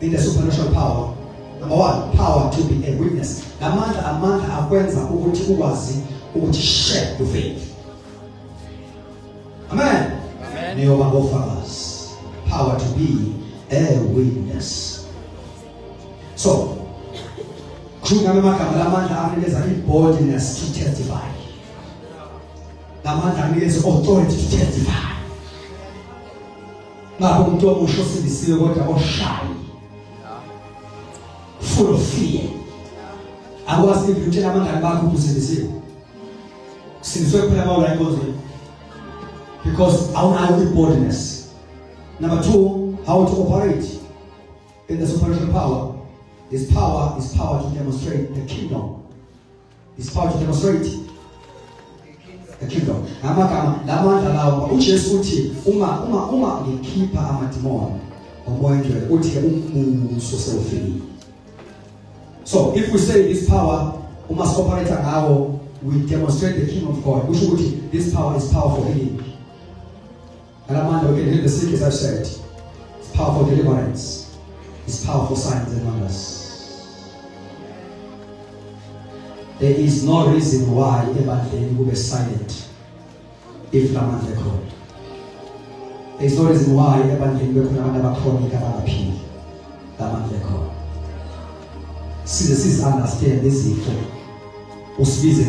in the supernatural power. Number one, power to be a witness. Amandla akwenza ukuthi ukwazi ukuthi share your faith. Amen. Amen. Niyoba ngofakazi. Power to be a witness. So, kungame magama lamandla anikeza boldness to testify. Lamandla anikeza authority to testify. Ngapho umuntu omusho sindisiwe kodwa oshayi. Full of fear. Akwazi ukutshela abangani bakho ukusindisiwe. Sindisiwe phela mawula inkonzo. Because awunayo boldness. Number two, how to operate in the supernatural power. This power is power to demonstrate the kingdom. It's power to demonstrate a kingdom. Amagama lamandla lawo uJesu uthi uma ngikhipha amademon omoya ngcwele uthi umbuso sewufile. So if we say this power must operate ngawo, we demonstrate the kingdom of God. Kusho ukuthi this power is powerful healing. Alamandla we can heal the sick, as I've said. It's powerful deliverance. It's powerful signs and wonders. There is no reason why ebandleni kube silent if lamandla ekhona. There is no reason why ebandleni bekhona abantu abakronika abangaphili lamandla ekhona. Size understand izifo. Usibize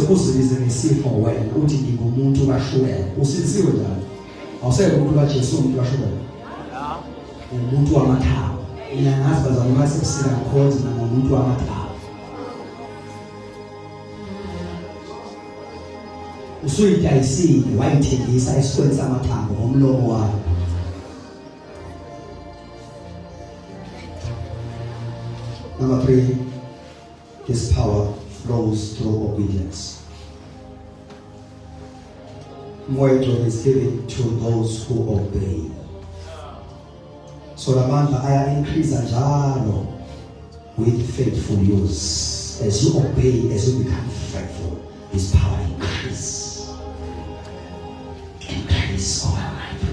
uzibize ngesifo wena uthi ngingumuntu kaShuwele. Usisiwe njalo. Awuseke umuntu kaJesu umuntu kaShuwele. Umuntu wamathambo. Ngiyangazi bazalwane basebusika ngkhonza nomuntu wamathambo. Usuyidayisile wayithengisa esitweni samathambo ngomlomo wakhe. Number 3, this power flows through obedience. Moyo is given to those who obey. So lamandla aya increase njalo with faithful use. As you obey, as you become faithful, this power increase over life.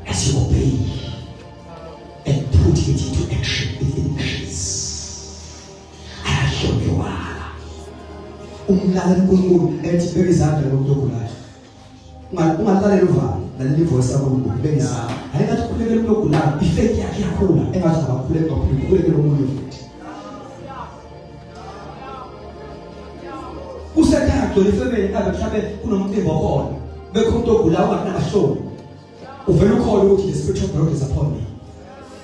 As you obey and put it into action, it increases. Umlalela uNkulunkulu ethi beka izandla lomuntu ogulayo. Ungalaleli uvalo, lalela ivoice kaNkulunkulu beka izandla. Ayikathi ukhulekela umuntu ogulayo, ifaith yakhe iyakhula, engathi akakhuleka ukhulekela omunye futhi. Usekhaya gcwele ifemeli abe mhlawumbe kunomcimbi okhona. Bekho umuntu ogulayo ongathi namahloni. Uvela ukhona ukuthi the spirit of God is upon me.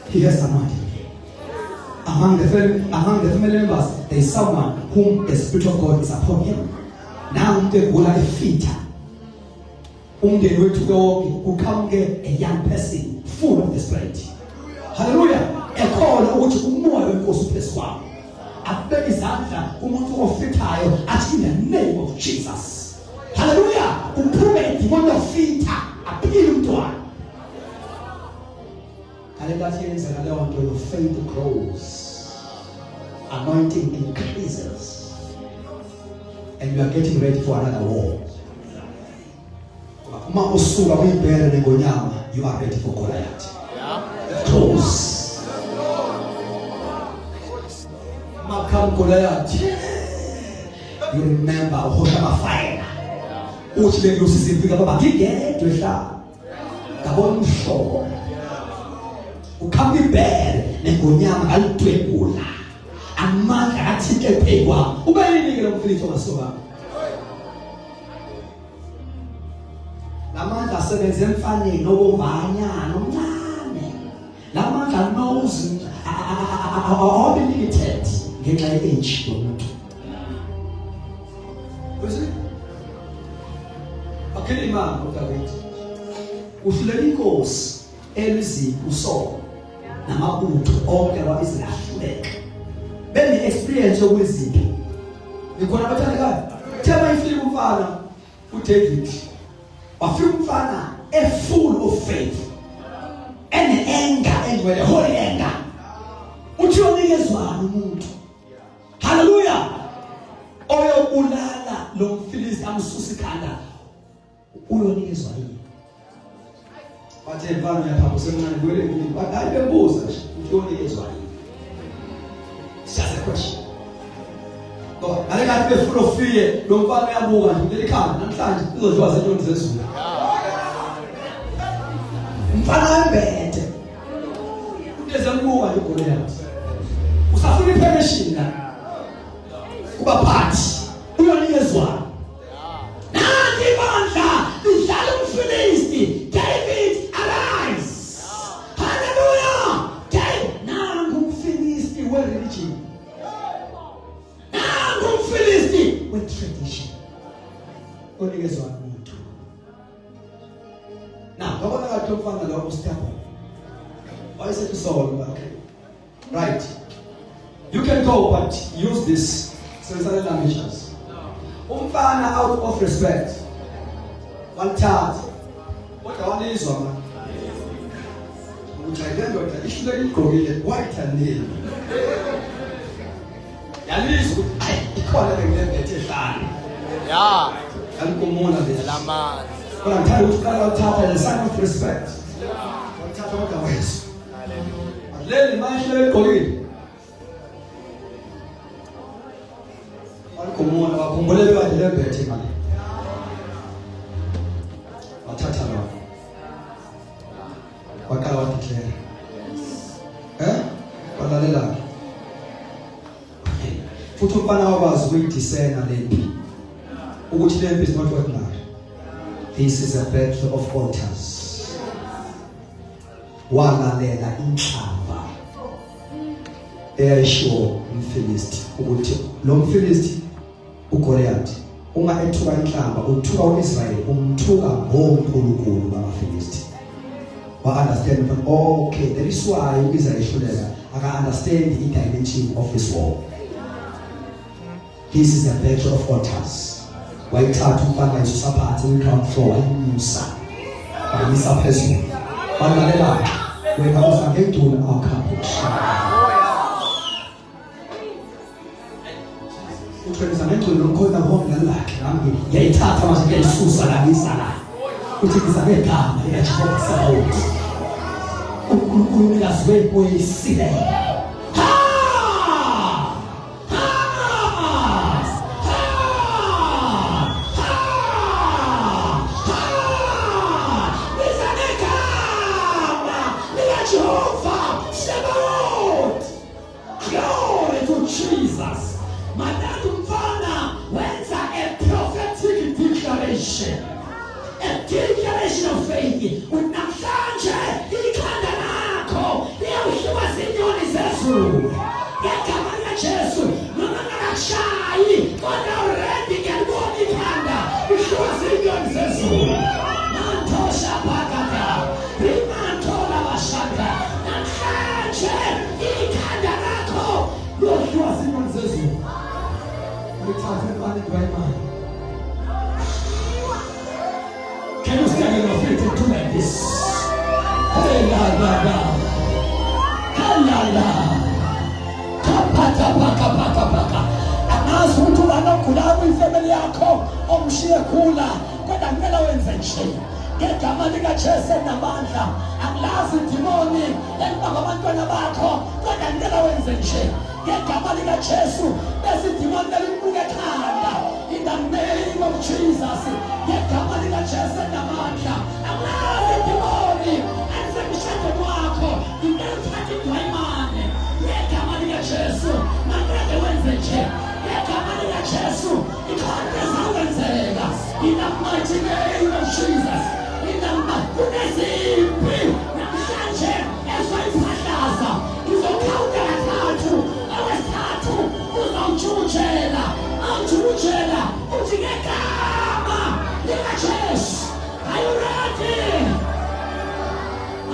He has anointed. Among the family members, there is someone whom the Spirit of God is upon him. Now the gula efita. Umndeni wethu konke ukamke a young person full of the Spirit. Hallelujah. Ekhona ukuthi umoya wenkosi uphezu kwakho. Abeke izandla umuntu ofithayo athi in the name of Jesus. Hallelujah. Uphume idimoni ofita aphile umntwana. Your faith grows, anointing increases, and you are getting ready for another war. You are ready for Goliath. Close. Goliath. You remember fire. Ukambibele negonyama alidwebula amandla athike phekwa ubayinike lo mfiliso masoka lamandla asebenza emfaneni obovanyana omncane lamandla knows limited ngenxa ye-age yomuntu bese akhele imali uDavid uhlele inkosi elizini uSaul namabutho onke wabizilahluleka bene experience yokwezinto nikhona abathandekayo thema ifika umfana uDavid wafika umfana full of faith and anger and with the holy anger uthi unikezwana umuntu hallelujah oyokulala lo mfilisti amsusa ikhanda uyonikezwa yini bathe mfana uyapha usemncane kwele ngini bakayi bebuza nje uyonikezwa yini. Just a question. Ngoba alekathi befull of fear lo mfana uyabuka nje ngelikhanda namhlanje izodliwa zethu zezulu. Mfana embethe uteze mbuka nje Goliath usafuna ipermission la kuba phathi uyonikezwa nanti bandla lidlala umfilisti David arise hallelujah David nangu umfilisti we religion nangu umfilisti we tradition unikezwa umuntu now ngabona kathi umfana lo ustapo why is it so okay right you can go but use this sensory languages umfana out of respect walithatha kodwa walizwa manje ukuthi ayilendoda ihlule igqokile wayithandile yalizwa ukuthi ayi ikhona bengilembethe ehlane Yeah. alikomona le Laman. kodwa ngithanda ukuthi qala uthatha the sign of respect wathatha kodwa wezwa leli manje ihlule igqokile alikomona wakhumbule bekade lembethe ngale wathatha lo wakala wadeclare walalela futhi umfana wakwazi ukuyidisena lempi ukuthi lempi is not ordinary. This is a battle of altars. Walalela inhlamba eyayishiwo umfilisti ukuthi lo mfilisti uGoliath uma ethuka inhlamba uthuka uIsrael umthuka ngonkulunkulu bamafilisti. Wa understand that okay, there is why uIsrael ehlulela aka understand the dimension of this war. This is a battle of altars. Wayithatha umfana isaphathe ground floor wayimusa wayisa phezulu walalela wena uzangeduna awukhapha uthwelisa ngeduna lokhoza bonke lakhe nami ngiyayithatha manje ngiyisusa la ngisala uthi ngizabegama likaJehova Sabaoth uNkulunkulu nikazwe boyisile Jesus, Madame Mfana went a prophetic declaration. A declaration of faith. Unamhlanje ikhanda lakho liyawuhluka zinyoni zezulu. Ngegama likaJesu noma ngakushayi kodwa already ngiyalibona ikhanda lihluka zinyoni zezulu. Mantosha phakada, rimantola bashaka. Namhlanje ikhanda lakho lihluka zinyoni zezulu. Can you stand on your feet and do like this? Hey la la la, la la, kapata paka paka paka. Anazi umuntu anogula kwifamily yakho omshiye khula kodwa kumele wenze nje. Ngegama likaJesu namandla anglazi idimoni elibamba abantwana bakho kodwa kumele wenze nje. Ngegama likaJesu bese idimoni elibuka ekhanda in the name of Jesus. Ngegama likaJesu namandla anglazi idimoni elisemshado wakho ngiyathatha idwayimane. Ngegama likaJesu mangeke wenze nje. Ngegama likaJesu ikhanda zawenzeka in the mighty name of Jesus. In the kunezimpi namhlanje ezoyiphahlaza izokhawuka kathathu awesithathu uzawujujela awujujela uthi ngegama likaJesu. Are you ready?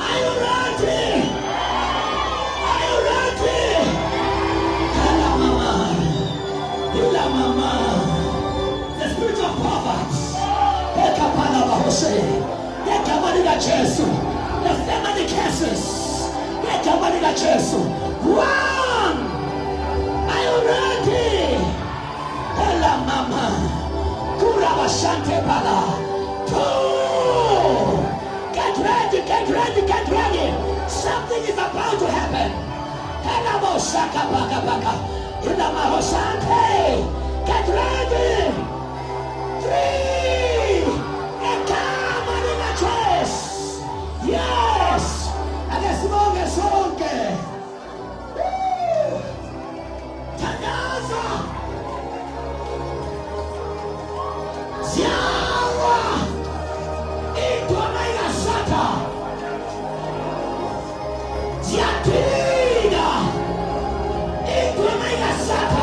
Are you ready? Are you ready? Hala mama, ila mama, the spirit of prophets. Ekapala bahoshe. Ngegama likaJesu. The family curses. Ngegama likaJesu. One. Are you ready? Ela mama. Kura bashante pala. Two. Get ready, get ready, get ready. Something is about to happen. Ela moshaka baka baka. Ela mahoshante. Get ready. Three. Ngegama likaJesu. Yes. Akesimonge sonke. Tandaza. Ziyawa. Intwana ingasata. Ziyaphinda. Intwana ingasata.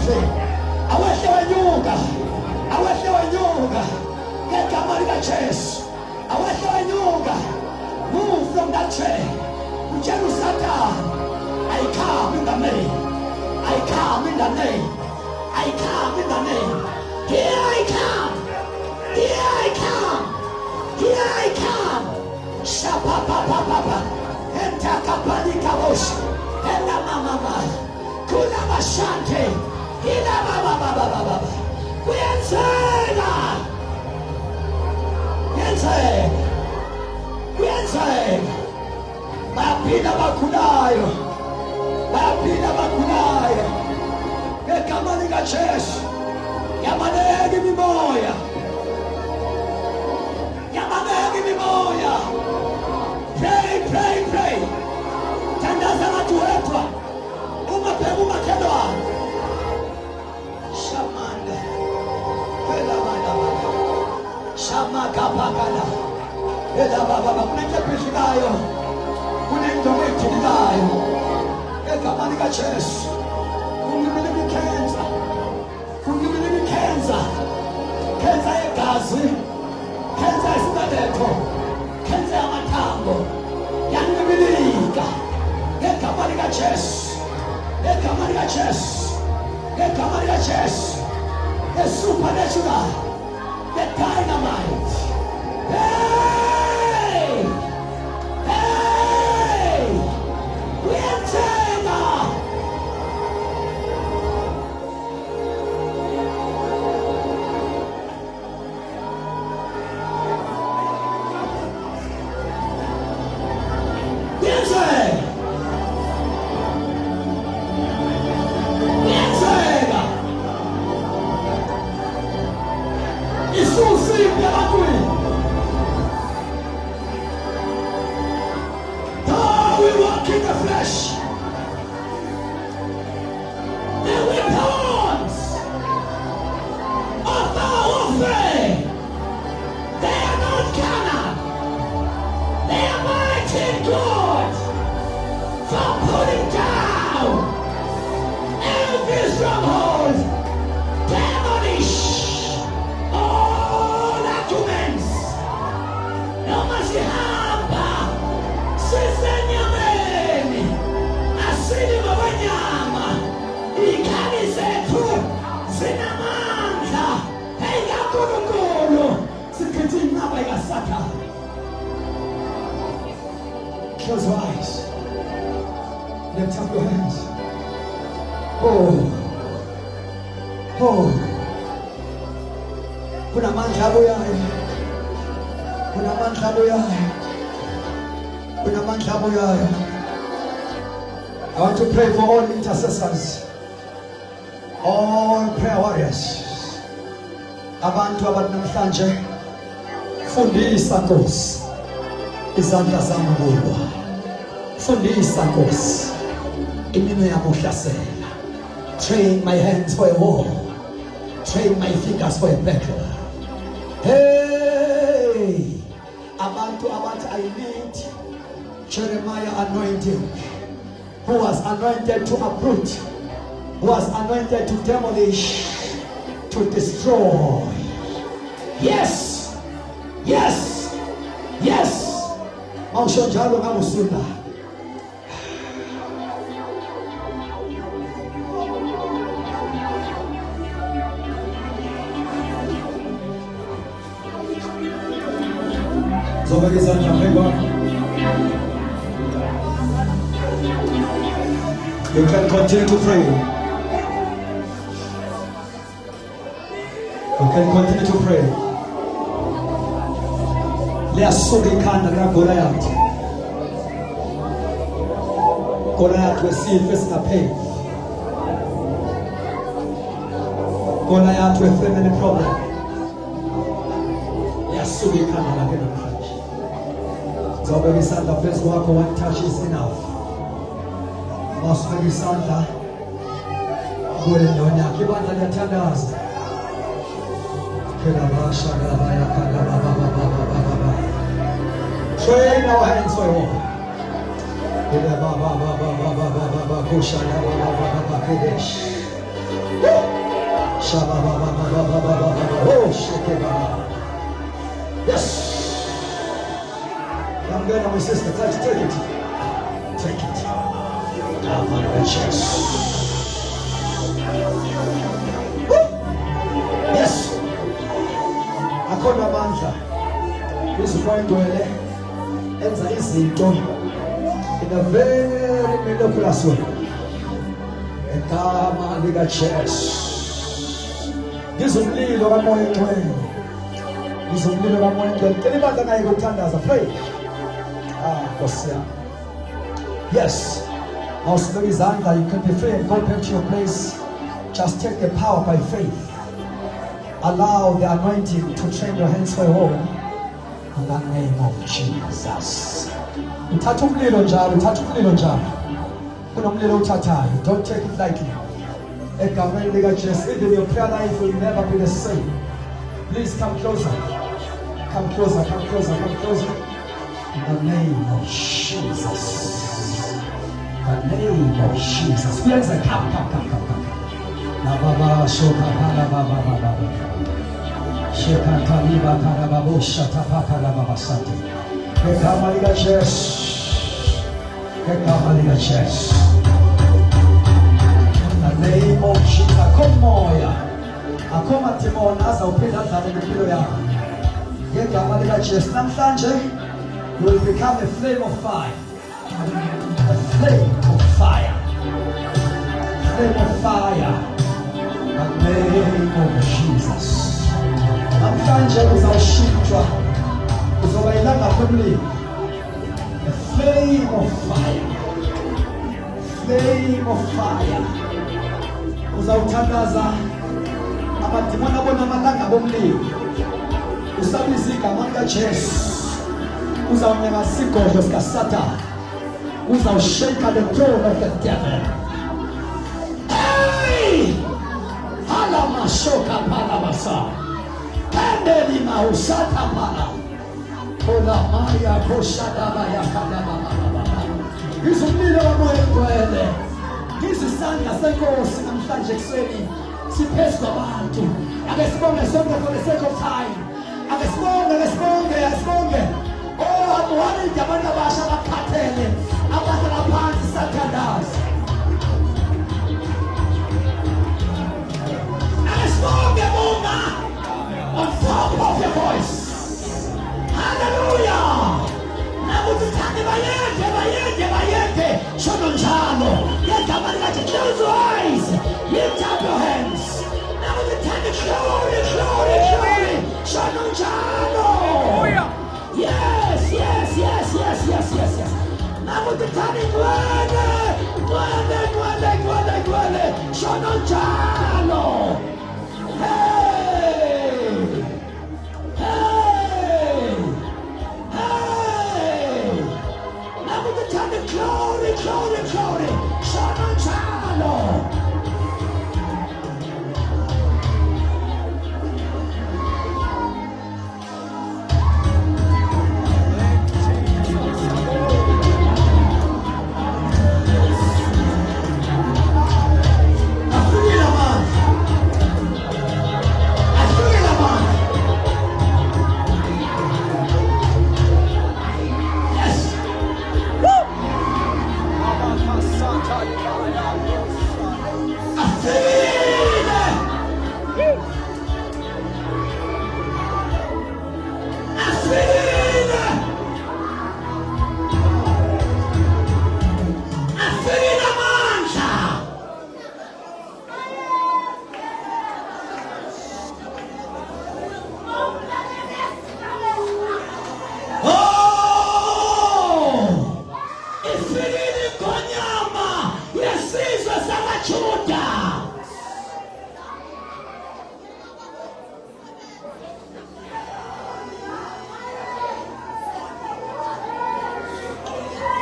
Masante. Awehle wenyuka. Awehle wenyuka. Ngegama lika Jesu. Awehle wenyuka. Move from that chair. Utshela uSathane, I come in the name. I come in the name. I come in the name. Here I come. Here I come. Here I come. Shapapapapapa. Enta kapalika bosh. Ela mama. Kuna Masante. Ila baba. Kuyenzeka. Kuyenzeka. Bayaphinda bagulayo. Ngegama lika Jesu. Yabaleka imimoya. Pray. Tandaza watu wetu. Umakhelwane. Shamanda. Phela bana. Shamakapakala. Phela baba kunento ephikayo. Kunento ethikayo. Ngegama lika Jesu. Kungibili cancer. Cancer yegazi. Cancer esibeletho. Cancer yamathambo. Yangibilika. Ngegama lika Jesu. The supernatural. The dynamite. Hey! We are China. Close your eyes. Lift up your hands. Oh. Kuna mandla abuyayo. I want to pray for all intercessors, all prayer warriors. Abantu abanamhlanje fundisa Nkosi izandla zami kulwa. Fundisa Nkosi iminwe yami uhlasela. Train my hands for a war. Train my fingers for a battle. Hey, abantu abathi I need Jeremiah anointing, who was anointed to uproot, who was anointed to demolish, to destroy. Yes. Mausho njalo ngamusunda. Zobageza njapegwa. You can continue to pray. You can continue to pray. Liasubikana na Goliath. Goliath wesifo esingaphelele. Goliath wefamily problem. Liasubikana na namhlanje. Zobe isandla phezu kwakho, one touch is enough. Masifaka isandla kule ndoni yakho, ibandla liyathandaza. Train our hands for war. Oh, yes. I'm going to my sister. Take it. Take it. Down on the chest. Woo. Yes. Akona manza. Izibandwele enza izinto in a very miraculous way. Ekama lika chest. Ngizumlilo kamoya ngcwele. Ngizumlilo kamoya ngcwele. Kelibandla ngaye ukuthandaza. Pray. Nkosi yami. Yes. Now slowly Zanda, you can be free and go back to your place. Just take the power by faith. Allow the anointing to train your hands for home. In the name of Jesus. Uthatha umlilo njalo. Kunomlilo uthathayo. Don't take it lightly. Egameni likaJesu, even your prayer life will never be the same. Please come closer. Come closer. In the name of Jesus. The name of Jesus. Where's the come. La baba shoka baba baba. Sheka kaliba karababo shatapaka la baba sate. Ekama liga chest. The name of Jesus. Akomoya. Akoma timona aza upenda ndani mpilo yako. Ekama liga chest. Namhlanje you will become a flame of fire. A flame of fire. Flame of fire. The name of Jesus. Namhlanje uzawushintshwa. Uzobayilanga kumlilo. A flame of fire. Flame of fire. Uzawuthandaza abadimoni abona amalanga bomlilo. Usabiza igama likaJesu. Uzawunyamazisa isigodlo sikaSathane. Uzawushake the throne of the devil. Hey! Alamashoka palabasa. Pendeli mausata pala. Kola Maria koshadaba ya kadaba. Ngizumlilo kamoya ngcwele. Ngizisandla senkosi namhlanje ekuseni siphezu kwabantu. Ake sibonge sonke for the sake of time. Ake sibonge. Oh, amuhani abantu abasha bakhathele. Abantu abaphansi sathandaza. Ake sibonge Mungu on top of your voice. Hallelujah. Nakuthande bayeke. Shono njalo. Yegama likaJesu. Close your eyes. Lift up your hands. Nakuthande glory. Shono njalo. Yes. Nakuthande gwele. Shono njalo. Glory. Shono njalo.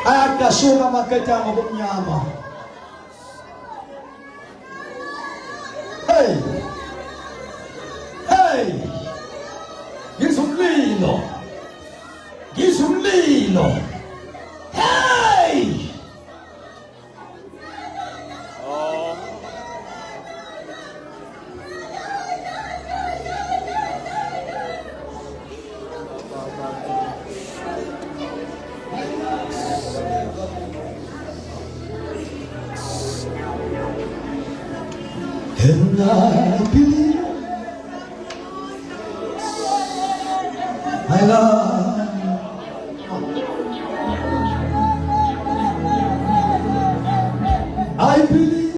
Ayakashuma maketa ngobumnyama. Hey. Ngizumlilo. Hey. And I believe I love